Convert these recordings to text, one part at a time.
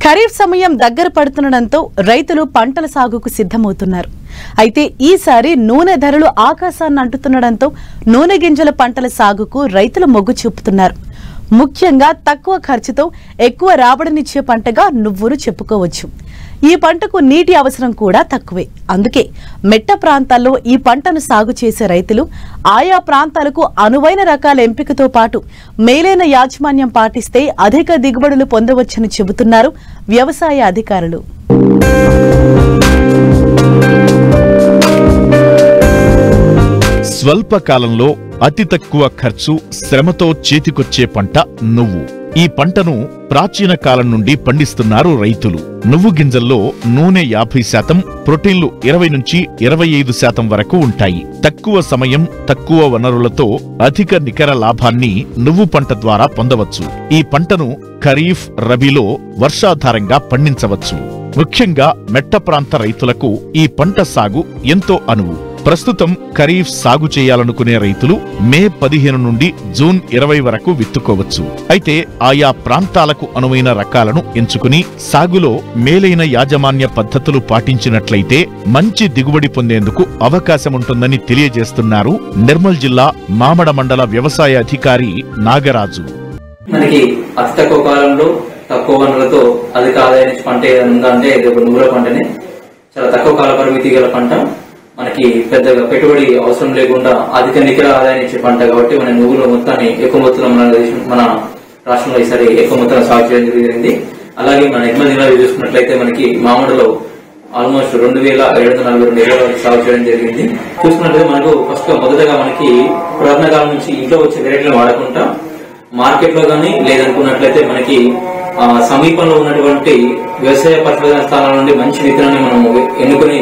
ఖరీఫ్ సమయం దగ్గర పడుతుండటంతో రైతులు పంటల సాగుకు సిద్ధమవుతున్నారు. అయితే ఈసారి నూనె ధరలు ఆకాశాన్ని అంటుతుండటంతో నూనె గింజల పంటల సాగుకు రైతులు మొగ్గు చూపుతున్నారు. ముఖ్యంగా తక్కువ ఖర్చుతో ఎక్కువ రాబడినిచ్చే పంటగా నువ్వులు చెప్పుకోవచ్చు. ఈ పంటకు నీటి అవసరం కూడా తక్కువే. అందుకే మెట్ట ప్రాంతాల్లో ఈ పంటను సాగు చేసే రైతులు ఆయా ప్రాంతాలకు అనువైన రకాల ఎంపికతో పాటు మేలైన యాజమాన్యం పాటిస్తే అధిక దిగుబడులు పొందవచ్చని చెబుతున్నారు వ్యవసాయ అధికారులు. స్వల్పకాలంలో అతి తక్కువ ఖర్చు శ్రమతో చేతికొచ్చే పంట నువ్వు. ఈ పంటను ప్రాచీన కాలం నుండి పండిస్తున్నారు రైతులు. నువ్వు గింజల్లో నూనె 50%, ప్రోటీన్లు 20 నుంచి 25% వరకు ఉంటాయి. తక్కువ సమయం, తక్కువ వనరులతో అధిక నికర లాభాన్ని నువ్వు పంట ద్వారా పొందవచ్చు. ఈ పంటను ఖరీఫ్, రబీలో వర్షాధారంగా పండించవచ్చు. ముఖ్యంగా మెట్ట ప్రాంత రైతులకు ఈ పంట సాగు ఎంతో అనువు. ప్రస్తుతం ఖరీఫ్ సాగు చేయాలనుకునే రైతులు మే 15 నుండి జూన్ 20 వరకు విత్తుకోవచ్చు. అయితే ఆయా ప్రాంతాలకు అనువైన రకాలను ఎంచుకుని సాగులో మేలైన యాజమాన్య పద్ధతులు పాటించినట్లయితే మంచి దిగుబడి పొందేందుకు అవకాశముంటుందని తెలియజేస్తున్నారు నిర్మల్ జిల్లా మామడ మండల వ్యవసాయ అధికారి నాగరాజు. మనకి అతి తక్కువ కాలంలో తక్కువ వనరులతో అధిక ఆదాయాన్ని పంట ఏదంటే నువ్వుల పంటనే. చాలా తక్కువ కాల పరిమితి గల పంట. మనకి పెద్దగా పెట్టుబడి అవసరం లేకుండా అధిక నికర ఆదాయాన్ని ఇచ్చే పంట కాబట్టి మన నువ్వుల మొత్తాన్ని ఎక్కువ మొత్తంలో మన రాష్ట్రంలో ఈసారి ఎక్కువ మొత్తంలో సాగు చేయడం జరిగింది. అలాగే మన నిర్మల్ జిల్లాలో చూసుకున్నట్లయితే మనకి మామడలో ఆల్మోస్ట్ 2742 ఎకరాల వరకు సాగు చేయడం జరిగింది. చూసుకున్నట్లయితే మనకు మొదటగా మనకి పురాతన కాలం నుంచి ఇంట్లో వచ్చే వెరైటీలను వాడకుండా మార్కెట్ లో గానీ లేదనుకున్నట్లయితే మనకి సమీపంలో ఉన్నటువంటి వ్యవసాయ పరిశోధన స్థానాల నుండి మంచి విత్తనాన్ని మనం ఎన్నుకుని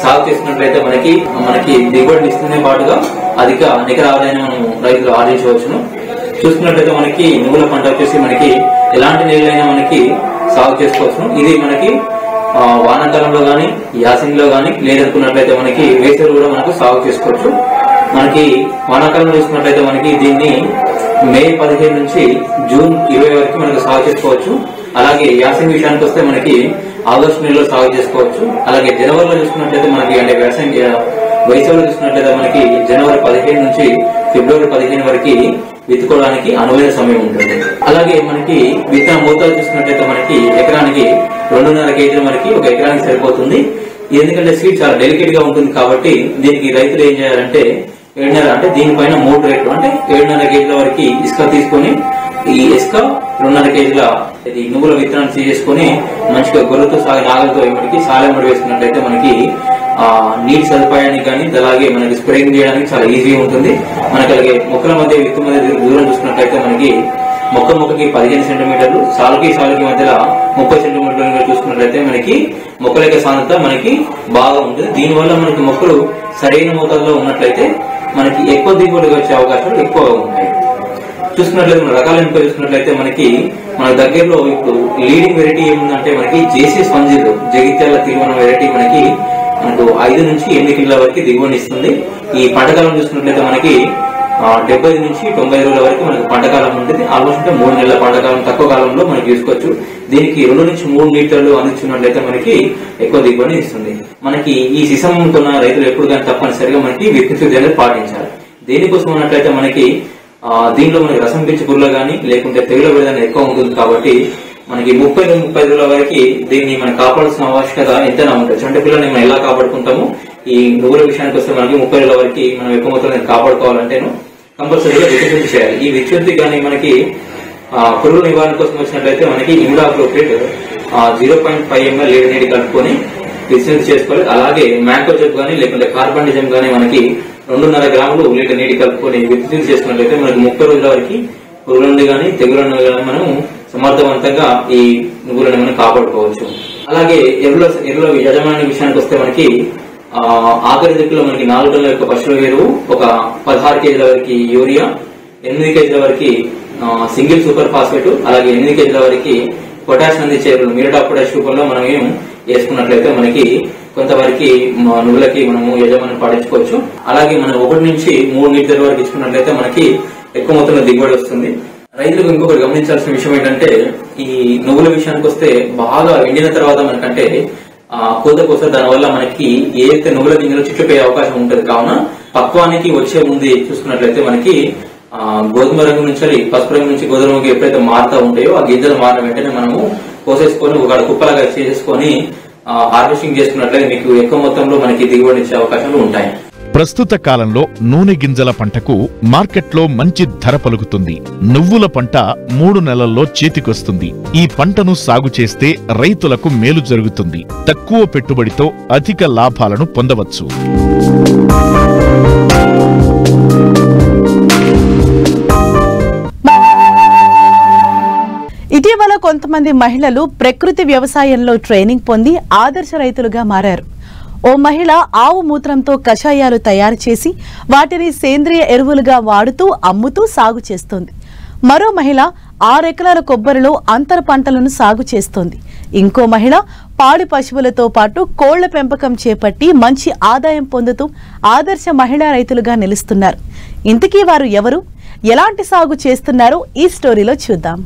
సాగు చేసినట్లయితే మనకి దిగుబడిని ఇస్తుందే పాటుగా అధిక నికర ఆదాయాన్ని మనం రైతులు ఆర్జించవచ్చును. చూసుకున్నట్లయితే మనకి నువ్వుల పంట వచ్చేసి మనకి ఎలాంటి నీళ్ళైనా మనకి సాగు చేసుకోవచ్చును. ఇది మనకి వానాకాలంలో గానీ యాసంగిలో గానీ లేదనుకున్నట్లయితే మనకి వేసవిలో కూడా మనకు సాగు చేసుకోవచ్చు. మనకి వానాకాలంలో చూసుకున్నట్లయితే మనకి దీన్ని మే 15 నుంచి జూన్ 20 వరకు మనకు సాగు చేసుకోవచ్చు. అలాగే యాసంగి విషయానికి వస్తే మనకి ఆగస్టు నెలలో సాగు చేసుకోవచ్చు. అలాగే జనవరిలో చూసుకున్నట్లయితే మనకి అంటే వేసవిలో చూసుకున్నట్లయితే మనకి జనవరి 15 నుంచి ఫిబ్రవరి 15 వరకు విత్తుకోవడానికి అనువైన సమయం ఉంటుంది. అలాగే మనకి విత్తన మోతాదు చూసుకున్నట్లయితే మనకి ఎకరానికి 2.5 కేజీలు మనకి ఒక ఎకరానికి సరిపోతుంది. ఎందుకంటే సీడ్ చాలా డెలికేట్ గా ఉంటుంది కాబట్టి దీనికి రైతులు ఏం చేయాలంటే 7.5 అంటే దీనిపైన 3 రేట్లు అంటే 7.5 కేజీల వరకు ఇసుక తీసుకొని ఈ ఇసుక 2.5 కేజీల నువ్వుల విత్తనాన్ని తీసుకొని మంచిగా గొర్రెతో నాగలతో మనకి సాలెమడి వేసుకున్నట్లయితే మనకి నీటి సదుపాయానికి కానీ అలాగే మనకి స్ప్రేయింగ్ చేయడానికి చాలా ఈజీగా ఉంటుంది. మనకి అలాగే మొక్కల మధ్య విత్తు మధ్య దూరం చూసుకున్నట్లయితే మనకి మొక్కకి 15 సెంటీమీటర్లు, సాలుకి మధ్యలో 30 సెంటీమీటర్లు చూసుకున్నట్లయితే మనకి మొక్కల యొక్క సాంద్రత మనకి బాగా ఉంటుంది. దీనివల్ల మనకి మొక్కలు సరైన మోతాదులో ఉన్నట్లయితే మనకి ఎక్కువ దిగుబడి వచ్చే అవకాశాలు ఎక్కువగా ఉంటాయి. చూసుకున్నట్లయితే మన రకాల ఎంపిక చూసుకున్నట్లయితే మనకి మన దగ్గరలో ఇప్పుడు లీడింగ్ వెరైటీ ఏముందంటే మనకి జేసీ స్పంజిల్ జగిత్యాల తిరుమల వెరైటీ మనకు 5 నుంచి 8 కిలోల వరకు దిగుబడి ఇస్తుంది. ఈ పంటకాలం చూసుకున్నట్లయితే మనకి 70 నుంచి 90 రోజుల వరకు మనకి పంటకాలం ఉంటుంది. ఆల్మోస్ట్ 3 నెలల పంటకాలం తక్కువ కాలంలో మనకి చూసుకోవచ్చు. దీనికి 2 నుంచి 3 లీటర్లు అందించున్నట్లయితే మనకి ఎక్కువ దిగుబడి ఇస్తుంది. మనకి ఈ సీసం కొన్న రైతులు ఎప్పుడు కానీ తప్పనిసరిగా మనకి విత్తన అనేది పాటించాలి. దేనికోసం అన్నట్లయితే మనకి దీనిలో మనకి రసం పిచ్చి పురుగులు కానీ లేకుంటే తెగుల విడదన ఎక్కువ ఉంటుంది కాబట్టి మనకి 30 రోజుల వరకు దీన్ని మనం కాపాడాల్సిన ఆవశ్యకత ఎంతైనా ఉంటుంది. చంట పిల్లల్ని మనం ఎలా కాపాడుకుంటాము ఈ నువ్వుల విషయానికి వస్తే మనకి 30 రోజుల వరకు మనం ఎక్కువ మొత్తంలో కాపాడుకోవాలంటేను కంపల్సరీగా విచ్ఛుద్ధి చేయాలి. ఈ విచ్ఛుద్ధి కానీ మనకి పురుగుల నివారణ కోసం వచ్చినట్లయితే మనకి ఇమిడాక్లోప్రిడ్ 0.5 ml లీటర్ నీటి కలుపుకొని విచ్ఛుద్ధి చేసుకోవాలి. అలాగే మ్యాంకోజెబ్ కానీ లేకుంటే కార్బనిజం కానీ మనకి 2.5 గ్రాములు లీటర్ నీటి కలుపుకొని విచ్ఛుద్ధి చేసుకున్నట్లయితే మనకి 30 రోజుల వరకు పురుగుల నుండి కానీ తెగుల నుండి కానీ మనం సమర్థవంతంగా ఈ నువ్వులను మనం కాపాడుకోవచ్చు. అలాగే ఎరువుల యజమాని విషయానికి వస్తే మనకి ఆఖరి దిక్కులో మనకి 4 టన్నుల యొక్క పశువుల ఎరువు, ఒక 16 కేజీల వరకు యూరియా, 8 కేజీల వరకు సింగిల్ సూపర్ ఫాస్ఫేట్, అలాగే 8 కేజీల వరకు పొటాష్ అందించే ఎరువులు మ్యూరేట్ ఆఫ్ పొటాష్ రూపంలో మనం వేసుకున్నట్లయితే మనకి కొంతవరకు నువ్వులకి మనము యజమాని పాటించుకోవచ్చు. అలాగే మనం 1 నుంచి 3 లీటర్ల వరకు ఇచ్చుకున్నట్లయితే మనకి ఎక్కువ మొత్తంలో దిగుబడి వస్తుంది. రైతులకు ఇంకొకటి గమనించాల్సిన విషయం ఏంటంటే, ఈ నువ్వుల విషయానికి వస్తే బాగా ఎండిన తర్వాత మనకంటే కోతకు వస్తే దానివల్ల మనకి ఏదైతే నువ్వుల గింజలు చుట్టుపోయే అవకాశం ఉంటుంది. కావున పక్వానికి వచ్చే ముందు చూసుకున్నట్లయితే మనకి గోధుమ రంగు నుంచి పసుపు రంగు నుంచి గోధుమ రంగు ఎప్పుడైతే మారుతూ ఉంటాయో ఆ గింజలు మారిన వెంటనే మనము కోసేసుకొని ఒక కుప్పలాగా చేసేసుకొని హార్వెస్టింగ్ చేసుకున్నట్లయితే మీకు ఎక్కువ మొత్తంలో మనకి దిగుబడి ఇచ్చే అవకాశాలు ఉంటాయి. ప్రస్తుత కాలంలో నూనె గింజల పంటకు మార్కెట్లో మంచి ధర పలుకుతుంది. నువ్వుల పంట 3 నెలల్లో చేతికొస్తుంది. ఈ పంటను సాగు చేస్తే రైతులకు మేలు జరుగుతుంది. తక్కువ పెట్టుబడితో అధిక లాభాలను పొందవచ్చు. ఇటీవల కొంతమంది మహిళలు ప్రకృతి వ్యవసాయంలో ట్రైనింగ్ పొంది ఆదర్శ రైతులుగా మారారు. ఓ మహిళ ఆవు మూత్రంతో కషాయాలు తయారు చేసి వాటిని సేంద్రియ ఎరువులుగా వాడుతూ అమ్ముతూ సాగు చేస్తోంది. మరో మహిళ 6 ఎకరాల కొబ్బరిలో అంతర పంటలను సాగు చేస్తోంది. ఇంకో మహిళ పాడి పశువులతో పాటు కోళ్ల పెంపకం చేపట్టి మంచి ఆదాయం పొందుతూ ఆదర్శ మహిళా రైతులుగా నిలుస్తున్నారు. ఇంతకీ వారు ఎవరు, ఎలాంటి సాగు చేస్తున్నారో ఈ స్టోరీలో చూద్దాం.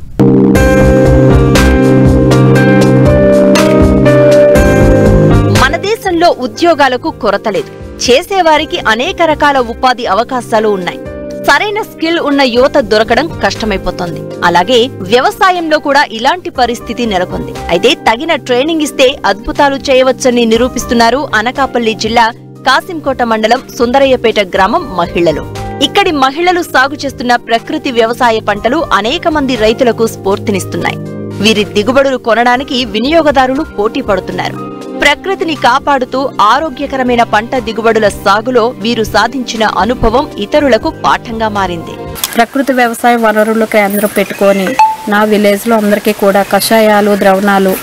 మన దేశంలో ఉద్యోగాలకు కొరత లేదు. చేసేవారికి అనేక రకాల ఉపాధి అవకాశాలు ఉన్నాయి. సరైన స్కిల్ ఉన్న యువత దొరకడం కష్టమైపోతుంది. అలాగే వ్యవసాయంలో కూడా ఇలాంటి పరిస్థితి నెలకొంది. అయితే తగిన ట్రైనింగ్ ఇస్తే అద్భుతాలు చేయవచ్చని నిరూపిస్తున్నారు అనకాపల్లి జిల్లా కాసింకోట మండలం సుందరయ్యపేట గ్రామం మహిళలు. ఇక్కడి మహిళలు సాగు చేస్తున్న ప్రకృతి వ్యవసాయ పంటలు అనేక మంది రైతులకు స్ఫూర్తినిస్తున్నాయి. వీరి దిగుబడులు కొనడానికి వినియోగదారులు పోటీ పడుతున్నారు. ప్రకృతిని కాపాడుతూ ఆరోగ్యకరమైన పంట దిగుబడుల సాగులో వీరు సాధించిన అనుభవం ఇతరులకు పాఠంగా మారింది. ప్రకృతి వ్యవసాయ వనరులు కేంద్రం పెట్టుకొని నా విలేజ్ లో అందరికీ కూడా కషాయాలు, ద్రవణాలు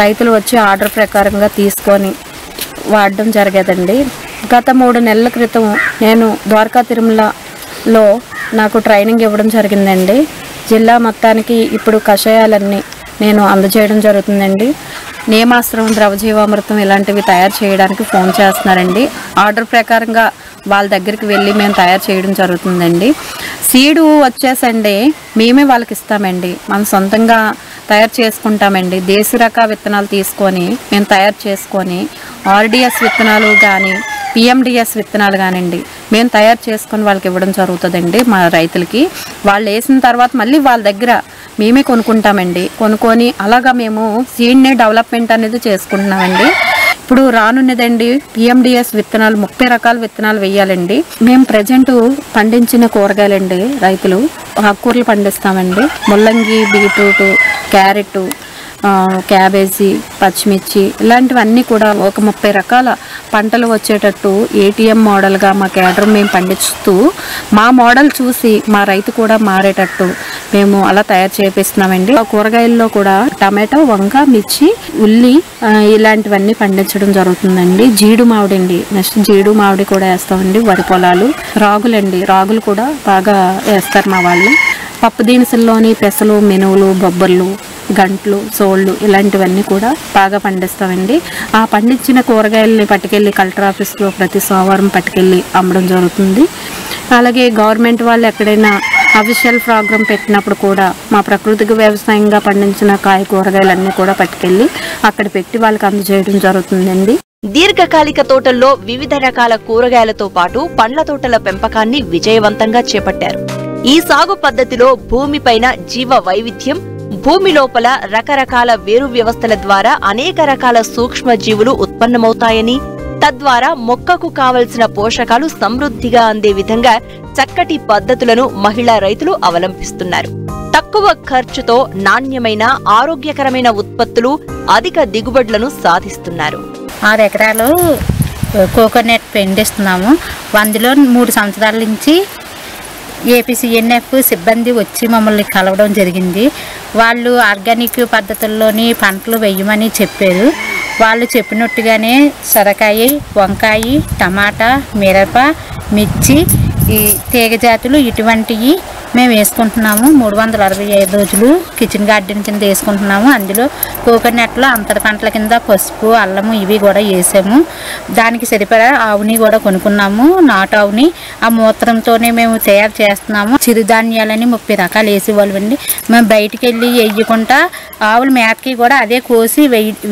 రైతులు వచ్చి ఆర్డర్ ప్రకారంగా తీసుకొని వాడడం జరిగేదండి. గత 3 నెలల క్రితం నేను ద్వారకా తిరుమలలో నాకు ట్రైనింగ్ ఇవ్వడం జరిగిందండి. జిల్లా మొత్తానికి ఇప్పుడు కషాయాలన్నీ నేను అందజేయడం జరుగుతుందండి. నేమాస్త్రం, ద్రవజీవామృతం ఇలాంటివి తయారు చేయడానికి ఫోన్ చేస్తున్నారండి. ఆర్డర్ ప్రకారంగా వాళ్ళ దగ్గరికి వెళ్ళి మేము తయారు చేయడం జరుగుతుందండి. సీడు వచ్చేసండి మేమే వాళ్ళకి ఇస్తామండి. మనం సొంతంగా తయారు చేసుకుంటామండి. దేశ రక విత్తనాలు తీసుకొని మేము తయారు చేసుకొని ఆర్డిఎస్ విత్తనాలు కానీ పిఎండిఎస్ విత్తనాలు కానివ్వండి మేము తయారు చేసుకొని వాళ్ళకి ఇవ్వడం జరుగుతుందండి. మా రైతులకి వాళ్ళు వేసిన తర్వాత మళ్ళీ వాళ్ళ దగ్గర మేమే కొనుక్కుంటామండి. కొనుక్కొని అలాగా మేము సీడ్ని డెవలప్మెంట్ అనేది చేసుకుంటున్నామండి. ఇప్పుడు రానున్నదండి పిఎండిఎస్ విత్తనాలు 30 రకాల విత్తనాలు వేయాలండి. మేము ప్రజెంట్ పండించిన కూరగాయలండి రైతులు ఆకుకూరలు పండిస్తామండి. ముల్లంగి, బీట్రూట్, క్యారెట్, క్యాబేజీ, పచ్చిమిర్చి ఇలాంటివన్నీ కూడా ఒక 30 రకాల పంటలు వచ్చేటట్టు ఏటీఎం మోడల్గా మా కేడర్ మేము పండిస్తూ మా మోడల్ చూసి మా రైతు కూడా మారేటట్టు మేము అలా తయారు చేపిస్తున్నామండి. ఆ కూరగాయల్లో కూడా టమాటో, వంగ, మిర్చి, ఉల్లి ఇలాంటివన్నీ పండించడం జరుగుతుందండి. జీడు మామిడి అండి, నెక్స్ట్ జీడు మామిడి కూడా వేస్తామండి. వరి పొలాలు, రాగులండి, రాగులు కూడా బాగా వేస్తారు మా వాళ్ళు. పప్పు దినుసుల్లోని పెసలు, మినువులు, బొబ్బర్లు, గంట్లు, సోళ్ళు ఇలాంటివన్నీ కూడా బాగా పండిస్తామండి. ఆ పండించిన కూరగాయలని పట్టుకెళ్ళి కలెక్టర్ ఆఫీస్లో ప్రతి సోమవారం పట్టుకెళ్ళి అమ్మడం జరుగుతుంది. అలాగే గవర్నమెంట్ వాళ్ళు ఎక్కడైనా అఫీషియల్ ప్రోగ్రామ్ పెట్టినప్పుడు కూడా మా ప్రకృతిక వ్యవసాయంగా పండించిన కూరగాయలన్నీ కూడా పట్టుకెళ్ళి అక్కడ పెట్టి వాళ్ళకి అందజేయడం జరుగుతుందండి. దీర్ఘకాలిక తోటల్లో వివిధ రకాల కూరగాయలతో పాటు పండ్ల తోటల పెంపకాన్ని విజయవంతంగా చేపట్టారు. ఈ సాగు పద్ధతిలో భూమిపైన జీవ వైవిధ్యం, భూమి లోపల రకరకాల వేరు వ్యవస్థల ద్వారా అనేక రకాల సూక్ష్మ జీవులు ఉత్పన్నమవుతాయని, తద్వారా మొక్కకు కావలసిన పోషకాలు సమృద్ధిగా అందే విధంగా చక్కటి పద్ధతులను మహిళా రైతులు అవలంబిస్తున్నారు. తక్కువ ఖర్చుతో నాణ్యమైన ఆరోగ్యకరమైన ఉత్పత్తులు, అధిక దిగుబడులను సాధిస్తున్నారు. 6 ఎకరాలు కోకోనట్ పండిస్తున్నాము. అందులో 3 సంవత్సరాల నుంచి ఏపీసీఎన్ఎఫ్ సిబ్బంది వచ్చి మమ్మల్ని కలవడం జరిగింది. వాళ్ళు ఆర్గానిక్ పద్ధతుల్లోని పంటలు వేయమని చెప్పారు. వాళ్ళు చెప్పినట్టుగానే సొరకాయ, వంకాయ, టమాటా, మిరప, మిర్చి, ఈ తీగ జాతులు ఇటువంటివి మేము వేసుకుంటున్నాము. 365 రోజులు కిచెన్ గార్డెన్ కింద వేసుకుంటున్నాము. అందులో కోకోనట్లో అంతటి పంటల కింద పసుపు, అల్లము ఇవి కూడా వేసాము. దానికి సరిపడా ఆవుని కూడా కొనుక్కున్నాము, నాటు ఆవుని. ఆ మూత్రంతోనే మేము తయారు చేస్తున్నాము. చిరుధాన్యాలని 30 రకాలు వేసేవాళ్ళమండి. మేము బయటికి వెళ్ళి వేయకుండా ఆవుల మేతకి కూడా అదే కోసి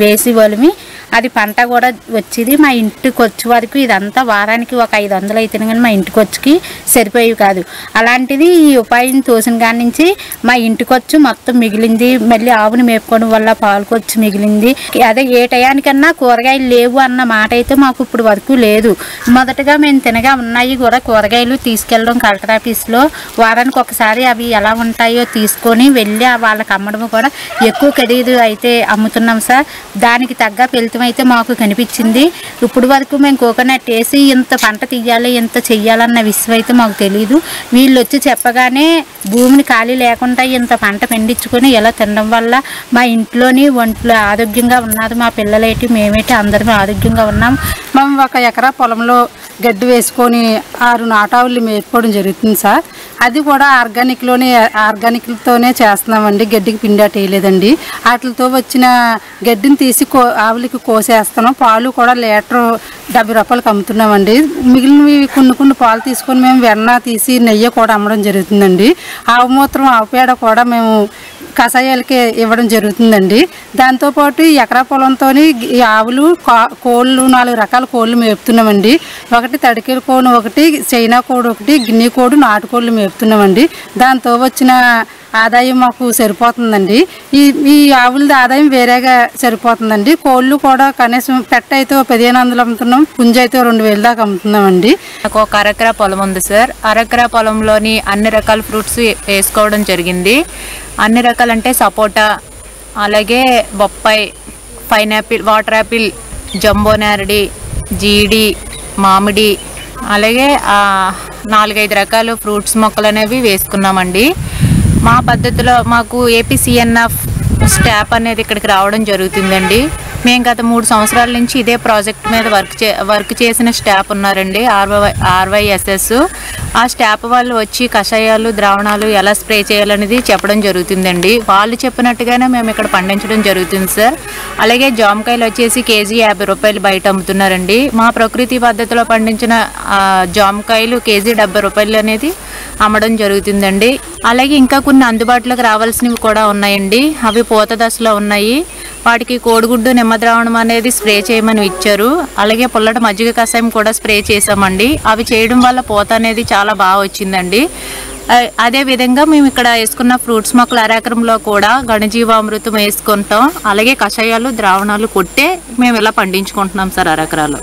వేసేవాళ్ళమి. అది పంట కూడా వచ్చేది. మా ఇంటికి వచ్చే వరకు ఇదంతా వారానికి ఒక 500 అయితే కానీ మా ఇంటికి వచ్చి సరిపోయేవి కాదు. అలాంటిది ఈ ఉపాయం తోసిన కాడి నుంచి మా ఇంటికి వచ్చి మొత్తం మిగిలింది. మళ్ళీ ఆవుని మేపుకోవడం వల్ల పాలుకొచ్చి మిగిలింది. అదే ఏ టయానికన్నా కూరగాయలు లేవు అన్న మాట అయితే మాకు ఇప్పుడు వరకు లేదు. మొదటగా మేము తినగా ఉన్నాయి కూడా కూరగాయలు తీసుకెళ్ళడం కలెక్టర్ ఆఫీస్లో వారానికి ఒకసారి అవి ఎలా ఉంటాయో తీసుకొని వెళ్ళి వాళ్ళకి అమ్మడం కూడా ఎక్కువ ఖరీదు అయితే అమ్ముతున్నాం సార్. దానికి తగ్గ ఫలితం అయితే మాకు కనిపించింది. ఇప్పుడు వరకు మేము కోకోనట్ వేసి ఇంత పంట తీయాలి, ఇంత చెయ్యాలన్న విషయం అయితే మాకు తెలియదు. వీళ్ళు వచ్చి చెప్పగానే భూమిని ఖాళీ లేకుండా ఇంత పంట పండించుకొని ఇలా తినడం వల్ల మా ఇంట్లోని ఒంట్లో ఆరోగ్యంగా ఉన్నారు. మా పిల్లలేటి మేమేటి అందరం ఆరోగ్యంగా ఉన్నాం. మేము 1 ఎకరా పొలంలో గడ్డి వేసుకొని 6 నాటావులు మేపుకోవడం జరుగుతుంది సార్. అది కూడా ఆర్గానిక్తోనే చేస్తున్నామండి. గడ్డికి పిండాట వేయలేదండి. వాటితో వచ్చిన గడ్డిని తీసి ఆవులకి కోసేస్తున్నాం. పాలు కూడా లీటర్ 70 రూపాయలకు అమ్ముతున్నామండి. మిగిలినవి కొన్ని పాలు తీసుకొని మేము వెన్న తీసి నెయ్యి కూడా అమ్మడం జరుగుతుందండి. ఆవు మూత్రం, ఆవు పేడ కూడా మేము కషాయాలకి ఇవ్వడం జరుగుతుందండి. దాంతోపాటు ఎకరా పొలంతో ఈ ఆవులు, కోళ్ళు 4 రకాల కోళ్ళు మేపుతున్నామండి. ఒకటి తడికేల కోడి, ఒకటి చైనా కోడి, ఒకటి గిన్నె కోడి, నాటుకోళ్ళు మేపుతున్నామండి. దాంతో వచ్చిన ఆదాయం మాకు సరిపోతుందండి. ఈ ఆవులది ఆదాయం వేరేగా సరిపోతుందండి. కోళ్ళు కూడా కనీసం పెట్ట అయితే 1500 అమ్ముతున్నాం, పుంజ అయితే 2000 దాకా అమ్ముతున్నామండి. నాకు ఒక అరెకరా పొలం ఉంది సార్. అరెకరా పొలంలోని అన్ని రకాల ఫ్రూట్స్ వేసుకోవడం జరిగింది. అన్ని రకాలంటే సపోటా, అలాగే బొప్పాయి, పైనాపిల్, వాటర్ యాపిల్, జంబో నేరడి, జీడి, మామిడి, అలాగే 4-5 రకాల ఫ్రూట్స్ మొక్కలు అనేవి వేసుకున్నామండి. మా పద్ధతిలో మాకు ఏపీసీఎన్ఎఫ్ స్టాఫ్ అనేది ఇక్కడికి రావడం జరుగుతుందండి. మేము గత 3 సంవత్సరాల నుంచి ఇదే ప్రాజెక్ట్ మీద వర్క్ చేసిన స్టాఫ్ ఉన్నారండి, ఆర్వైఎస్ఎస్. ఆ స్టాఫ్ వాళ్ళు వచ్చి కషాయాలు, ద్రావణాలు ఎలా స్ప్రే చేయాలనేది చెప్పడం జరుగుతుందండి. వాళ్ళు చెప్పినట్టుగానే మేము ఇక్కడ పండించడం జరుగుతుంది సార్. అలాగే జామకాయలు వచ్చేసి కేజీ 50 రూపాయలు బయట అమ్ముతున్నారండి. మా ప్రకృతి పద్ధతిలో పండించిన జామకాయలు కేజీ 70 రూపాయలు అనేది అమ్మడం జరుగుతుందండి. అలాగే ఇంకా కొన్ని అందుబాటులోకి రావాల్సినవి కూడా ఉన్నాయండి. అవి పూత దశలో ఉన్నాయి. వాటికి కోడిగుడ్డు, నిమ్మద్రావణం అనేది స్ప్రే చేయమని ఇచ్చారు. అలాగే పుల్లటి మజ్జిగ కషాయం కూడా స్ప్రే చేసామండి. అవి చేయడం వల్ల పూత అనేది చాలా బాగా వచ్చిందండి. అదే విధంగా మేము ఇక్కడ వేసుకున్న ఫ్రూట్స్ మొక్కల అరెకరంలో కూడా ఘనజీవామృతం వేసుకుంటాం. అలాగే కషాయాలు, ద్రావణాలు కొట్టే మేము ఇలా పండించుకుంటున్నాం సార్ అరెకరాలు.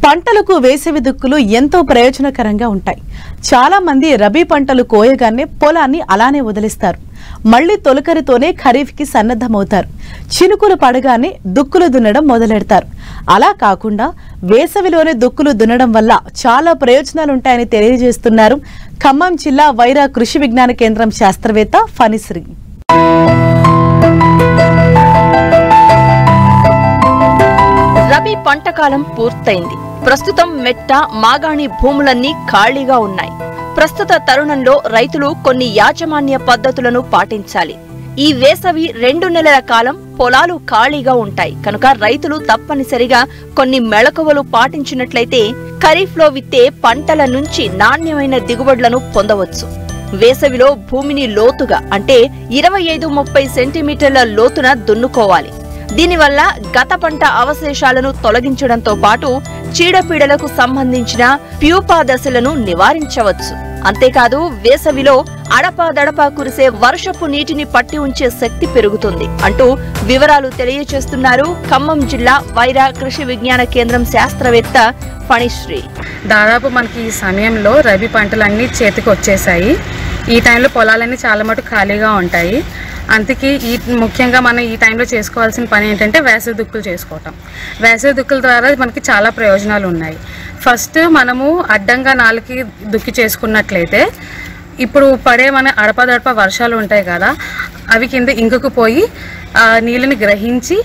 పంటలకు వేసవి దుక్కులు ఎంతో ప్రయోజనకరంగా ఉంటాయి. చాలా మంది రబీ పంటలు కోయగానే పొలాన్ని అలానే వదిలిస్తారు. మళ్లీ తొలకరితోనే ఖరీఫ్ కి సన్నద్ధమవుతారు. చినుకులు పడగానే దుక్కులు దున్నడం మొదలెడతారు. అలా కాకుండా వేసవిలోనే దుక్కులు దున్నడం వల్ల చాలా ప్రయోజనాలుంటాయని తెలియజేస్తున్నారు ఖమ్మం జిల్లా వైరా కృషి విజ్ఞాన కేంద్రం శాస్త్రవేత్త ఫణిశ్రీ. రబీ పంటకాలం పూర్తయింది. ప్రస్తుతం మెట్ట, మాగాణి భూములన్నీ ఖాళీగా ఉన్నాయి. ప్రస్తుత తరుణంలో రైతులు కొన్ని యాజమాన్య పద్ధతులను పాటించాలి. ఈ వేసవి 2 నెలల కాలం పొలాలు ఖాళీగా ఉంటాయి కనుక రైతులు తప్పనిసరిగా కొన్ని మెళకువలు పాటించినట్లయితే ఖరీఫ్లో విత్తే పంటల నుంచి నాణ్యమైన దిగుబడులను పొందవచ్చు. వేసవిలో భూమిని లోతుగా అంటే 25-30 సెంటీమీటర్ల లోతున దున్నుకోవాలి. దీనివల్ల గత పంట అవశేషాలను తొలగించడంతో పాటు చీడపీడలకు సంబంధించిన ప్యూపా దశలను నివారించవచ్చు. అంతేకాదు వేసవిలో అడపాదడపా కురిసే వర్షపు నీటిని పట్టి ఉంచే శక్తి పెరుగుతుంది అంటూ వివరాలు తెలియజేస్తున్నారు ఖమ్మం జిల్లా వైరా కృషి విజ్ఞాన కేంద్రం శాస్త్రవేత్త ఫణిశ్రీ. దాదాపు మనకి ఈ సమయంలో రబీ పంటలన్నీ చేతికి వచ్చేసాయి. ఈ టైంలో పొలాలన్నీ చాలా మటుకు ఖాళీగా ఉంటాయి. అందుకే ముఖ్యంగా మనం ఈ టైంలో చేసుకోవాల్సిన పని ఏంటంటే వేసవి దుక్కులు చేసుకోవటం. వేసవి దుక్కుల ద్వారా మనకి చాలా ప్రయోజనాలు ఉన్నాయి. ఫస్ట్ మనము అడ్డంగా నాలుకి దుక్కి చేసుకున్నట్లయితే ఇప్పుడు పడే మన అడపదడప వర్షాలు ఉంటాయి కదా, అవి కింద ఇంకుకుపోయి నీళ్ళని గ్రహించి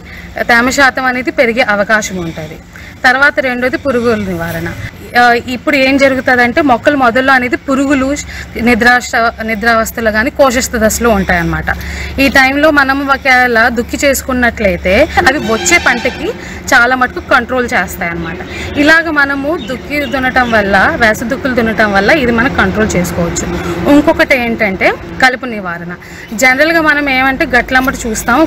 తేమ శాతం అనేది పెరిగే అవకాశం ఉంటుంది. తర్వాత రెండోది పురుగుల నివారణ. ఇప్పుడు ఏం జరుగుతుందంటే మొక్కలు మొదల్లో అనేది పురుగులు నిద్రావస్థలో కానీ కోశస్థ దశలో ఉంటాయన్నమాట. ఈ టైంలో మనం ఒకవేళ దుక్కి చేసుకున్నట్లయితే అవి వచ్చే పంటకి చాలా మటుకు కంట్రోల్ చేస్తాయన్నమాట. ఇలాగ మనము దుక్కి దున్నటం వల్ల, వేసవి దుక్కులు దున్నటం వల్ల ఇది మనం కంట్రోల్ చేసుకోవచ్చు. ఇంకొకటి ఏంటంటే కలుపు నివారణ. జనరల్గా మనం ఏమంటే గట్లమ్మటి చూస్తాము,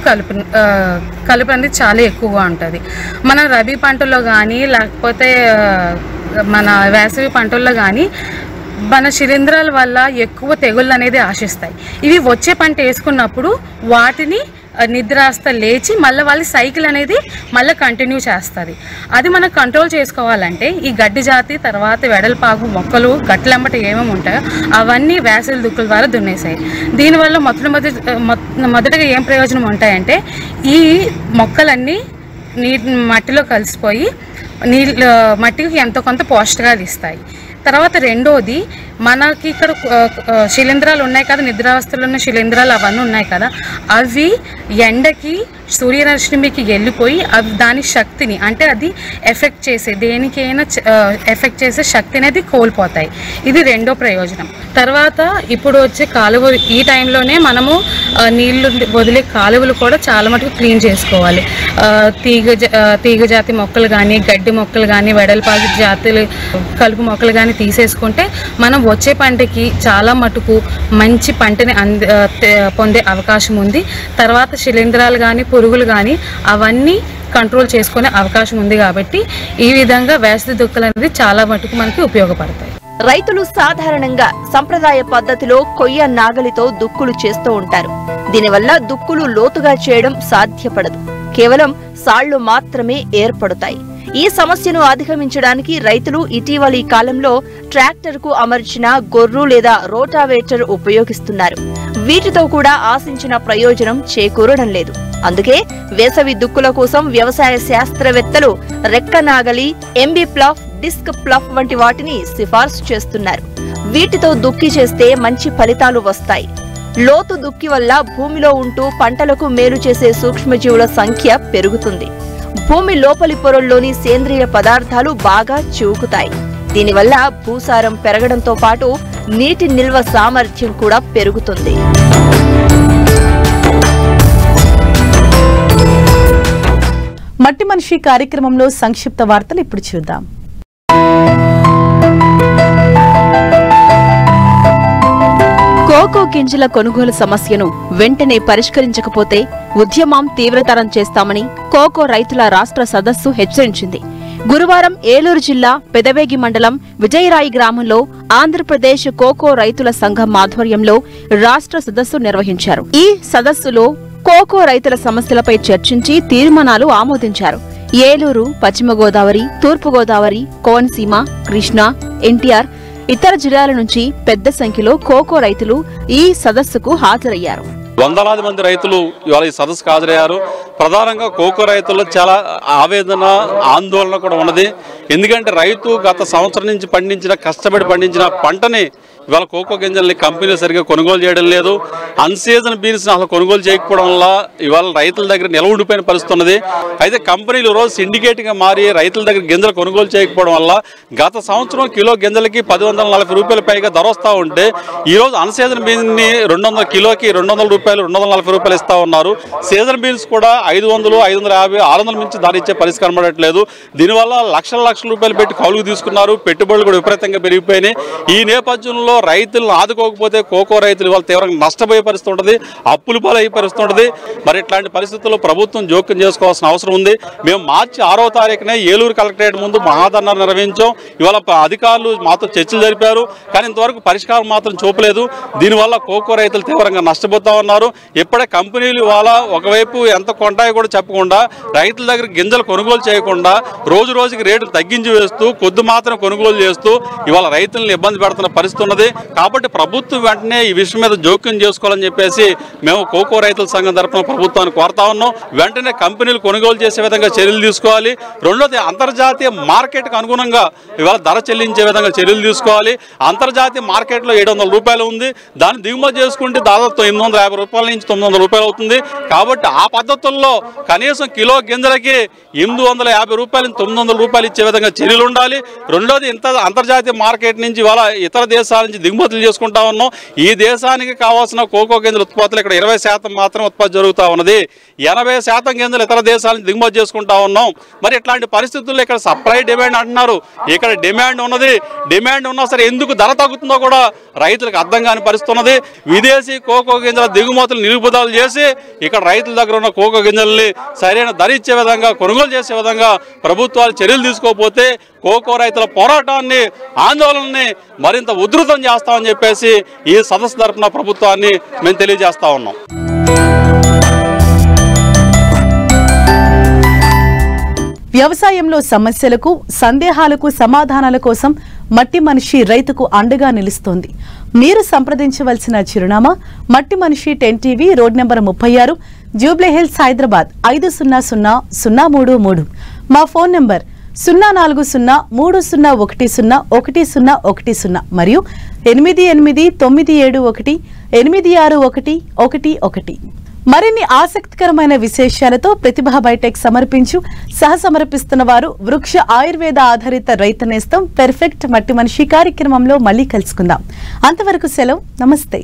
కలుపు అనేది చాలా ఎక్కువగా ఉంటుంది. మనం రబీ పంటలో కానీ లేకపోతే మన వేసవి పంటల్లో కానీ మన శిలీంధ్రాల వల్ల ఎక్కువ తెగుళ్ళు అనేది ఆశిస్తాయి. ఇవి వచ్చే పంట వేసుకున్నప్పుడు వాటిని నిద్రాస్త లేచి మళ్ళీ వాళ్ళ సైకిల్ అనేది మళ్ళీ కంటిన్యూ చేస్తుంది. అది మనం కంట్రోల్ చేసుకోవాలంటే ఈ గడ్డి జాతి తర్వాత వెడల్పాకు మొక్కలు గట్లెంబట ఏమేమి ఉంటాయో అవన్నీ వేసవి దుక్కుల ద్వారా దున్నేసాయి. దీనివల్ల మొదటగా ఏం ప్రయోజనం ఉంటాయంటే ఈ మొక్కలన్నీ మట్టిలో కలిసిపోయి మట్టికి ఎంతో కొంత పోషకాలు ఇస్తాయి. తర్వాత రెండోది మనకి ఇక్కడ శిలీంధ్రాలు ఉన్నాయి కదా, నిద్రావస్థలో ఉన్న శిలీంధ్రాలు అవన్నీ ఉన్నాయి కదా, అవి ఎండకి సూర్యరశ్మికి వెళ్ళిపోయి అవి దాని శక్తిని అంటే అది ఎఫెక్ట్ చేసే దేనికైనా ఎఫెక్ట్ చేసే శక్తి అనేది కోల్పోతాయి. ఇది రెండో ప్రయోజనం. తర్వాత ఇప్పుడు వచ్చే కాలువలు ఈ టైంలోనే మనము నీళ్లు వదిలే కాలువలు కూడా చాలా మటుకు క్లీన్ చేసుకోవాలి. తీగ జాతి మొక్కలు కానీ, గడ్డి మొక్కలు కానీ, వెడల్పాకి జాతులు కలుపు మొక్కలు కానీ తీసేసుకుంటే మనం వచ్చే పంటకి చాలా మటుకు మంచి పంటని పొందే అవకాశం ఉంది. తర్వాత శిలీంధ్రాలు కానీ, పురుగులు కానీ అవన్నీ కంట్రోల్ చేసుకునే అవకాశం ఉంది. కాబట్టి ఈ విధంగా వేసవి దుక్కులు అనేది చాలా మటుకు మనకి ఉపయోగపడతాయి. రైతులు సాధారణంగా సంప్రదాయ పద్ధతిలో కొయ్య నాగలితో దుక్కులు చేస్తూ ఉంటారు. దీనివల్ల దుక్కులు లోతుగా చేయడం సాధ్యపడదు. కేవలం సాళ్లు మాత్రమే ఏర్పడతాయి. ఈ సమస్యను అధిగమించడానికి రైతులు ఇటీవలి కాలంలో ట్రాక్టర్కు అమర్చిన గొర్రు లేదా రోటావేటర్ ఉపయోగిస్తున్నారు. వీటితో కూడా ఆశించిన ప్రయోజనం చేకూరడం లేదు. అందుకే వేసవి దుక్కుల కోసం వ్యవసాయ శాస్త్రవేత్తలు రెక్క నాగలి, ఎంబీ ప్లఫ్, డిస్క్ ప్లఫ్ వంటి వాటిని సిఫార్సు చేస్తున్నారు. వీటితో దుక్కి చేస్తే మంచి ఫలితాలు వస్తాయి. లోతు దుక్కి వల్ల భూమిలో ఉంటూ పంటలకు మేలు చేసే సూక్ష్మజీవుల సంఖ్య పెరుగుతుంది. భూమి లోపలి పొరల్లోని సేంద్రియ పదార్థాలు బాగా చివుకుతాయి. దీనివల్ల భూసారం పెరగడంతో పాటు నీటి నిల్వ సామర్థ్యం కూడా పెరుగుతుంది. మట్టి మనిషి కార్యక్రమంలో సంక్షిప్త వార్తలు ఇప్పుడు చూద్దాం. కోకో గింజల కొనుగోలు సమస్యను వెంటనే పరిష్కరించకపోతే ఉద్యమం తీవ్రతరం చేస్తామని కోకో రైతుల రాష్ట్ర సదస్సు హెచ్చరించింది. గురువారం ఏలూరు జిల్లా పెదవేగి మండలం విజయరాయి గ్రామంలో ఆంధ్రప్రదేశ్ కోకో రైతుల సంఘం ఆధ్వర్యంలో రాష్ట్ర సదస్సు నిర్వహించారు. ఈ సదస్సులో కోకో రైతుల సమస్యలపై చర్చించి తీర్మానాలు ఆమోదించారు. ఏలూరు, పశ్చిమ గోదావరి, తూర్పు గోదావరి, కోనసీమ, కృష్ణా, ఎన్టీఆర్, ఇతర జిల్లాల నుంచి పెద్ద సంఖ్యలో కోకో రైతులు ఈ సదస్సుకు హాజరయ్యారు. వందలాది మంది రైతులు ఇవాళ ఈ సదస్సుకు హాజరయ్యారు. ప్రధానంగా కోకో రైతుల్లో చాలా ఆవేదన, ఆందోళన కూడా ఉన్నది. ఎందుకంటే రైతు గత సంవత్సరం నుంచి కష్టపడి పండించిన పంటని ఇవాళ కోకో గింజల్ని కంపెనీలు సరిగ్గా కొనుగోలు చేయడం లేదు. అన్సీజన్ బీన్స్ అసలు కొనుగోలు చేయకపోవడం వల్ల ఇవాళ రైతుల దగ్గర నిల్వ ఉండిపోయిన పరిస్థితి ఉన్నది. అయితే కంపెనీలు రోజు సిండికేట్గా మారి రైతుల దగ్గర గింజలు కొనుగోలు చేయకపోవడం వల్ల గత సంవత్సరం కిలో గింజలకి 140 రూపాయల పైగా ధర వస్తూ ఉంటే ఈరోజు అన్సీజన్ బీన్ని 200 కిలోకి 200 రూపాయలు, 240 రూపాయలు ఇస్తూ ఉన్నారు. సీజన్ బీన్స్ కూడా 500, 550, 600 మించి ధర ఇచ్చే పరిష్కారం పడట్లేదు. దీనివల్ల లక్షల రూపాయలు పెట్టి కౌలుకు తీసుకున్నారు. పెట్టుబడులు కూడా విపరీతంగా పెరిగిపోయినాయి. ఈ నేపథ్యంలో రైతులను ఆదుకోకపోతే కోకో రైతులు వాళ్ళు తీవ్రంగా నష్టపోయే పరిస్థితి ఉంటుంది, అప్పులు పాలయ్యే పరిస్థితి ఉంటుంది. మరి ఇట్లాంటి పరిస్థితుల్లో ప్రభుత్వం జోక్యం చేసుకోవాల్సిన అవసరం ఉంది. మేము మార్చి 6వ తారీఖునే ఏలూరు కలెక్టరేట్ ముందు మహాధర్నా నిర్వహించాం. ఇవాళ అధికారులు మాతో చర్చలు జరిపారు, కానీ ఇంతవరకు పరిష్కారం మాత్రం చూపలేదు. దీనివల్ల కోకో రైతులు తీవ్రంగా నష్టపోతా ఉన్నారు. ఇప్పుడే కంపెనీలు ఇవాళ ఒకవైపు ఎంత కొంటాయో కూడా చెప్పకుండా రైతుల దగ్గర గింజలు కొనుగోలు చేయకుండా రోజు రోజుకి రేటు తగ్గించి వేస్తూ కొద్ది మాత్రం కొనుగోలు చేస్తూ ఇవాళ రైతులను ఇబ్బంది పెడుతున్న పరిస్థితి ఉన్నది. ఉంది. కాబట్టి ప్రభుత్వం వెంటనే ఈ విషయం మీద జోక్యం చేసుకోవాలని చెప్పేసి మేము కోకో రైతుల సంఘం తరఫున ప్రభుత్వాన్ని కోరుతా ఉన్నాం. వెంటనే కంపెనీలు కొనుగోలు చేసే విధంగా చర్యలు తీసుకోవాలి. రెండోది అంతర్జాతీయ మార్కెట్కు అనుగుణంగా ఇవాళ ధర చెల్లించే విధంగా చర్యలు తీసుకోవాలి. అంతర్జాతీయ మార్కెట్లో 700 రూపాయలు ఉంది, దాన్ని దిగుమతి చేసుకుంటే దాదాపు 850 రూపాయల నుంచి 900 రూపాయలు అవుతుంది. కాబట్టి ఆ పద్ధతుల్లో కనీసం కిలో గింజలకి 850 రూపాయల నుంచి 900 రూపాయలు ఇచ్చే విధంగా చర్యలు ఉండాలి. రెండోది అంతర్జాతీయ మార్కెట్ నుంచి ఇవాళ ఇతర దేశాల నుంచి దిగుమతులు చేసుకుంటా ఉన్నాం. ఈ దేశానికి కావాల్సిన కోకో గింజల ఉత్పత్తులు ఇక్కడ 20% మాత్రం ఉత్పత్తి జరుగుతూ ఉన్నది. 80% గింజలు ఇతర దేశాల నుంచి దిగుమతి చేసుకుంటా ఉన్నాం. మరి ఇట్లాంటి పరిస్థితుల్లో ఇక్కడ సప్లై డిమాండ్ అంటున్నారు. ఇక్కడ డిమాండ్ ఉన్నది, డిమాండ్ ఉన్నా సరే ఎందుకు ధర తగ్గుతుందో కూడా రైతులకు అర్థం కాని పరిస్థితి ఉన్నది. విదేశీ కోకో గింజల దిగుమతులు నిలుపుదల చేసి ఇక్కడ రైతుల దగ్గర ఉన్న కోకో గింజల్ని సరైన ధర ఇచ్చే విధంగా, కొనుగోలు చేసే విధంగా ప్రభుత్వాలు చర్యలు తీసుకోకపోతే కోకో రైతుల పోరాటాన్ని, ఆందోళనని మరింత ఉధృతం చేస్తామని చెప్పేసి ఈ సదస్సు తరపున ప్రభుత్వాన్ని మేము తెలియజేస్తా ఉన్నాం. వ్యవసాయంలో సమస్యలకు, సందేహాలకు సమాధానాల కోసం మట్టి మనిషి రైతుకు అండగా నిలుస్తోంది. మీరు సంప్రదించవలసిన చిరునామా మట్టి మనిషి 10 TV, road number 36, Jubilee Hills, Hyderabad 500033. మా ఫోన్ నెంబర్ 04030010110 మరియు 8897186111. మరిన్ని ఆసక్తికరమైన విశేషాలతో ప్రతిభా బైటెక్ సమర్పిస్తున్న వారు వృక్ష ఆయుర్వేద ఆధారిత రైతు నేస్తం పెర్ఫెక్ట్ మట్టి మనిషి కార్యక్రమంలో మళ్ళీ కలుసుకుందాం. అంతవరకు సెలవు, నమస్తే.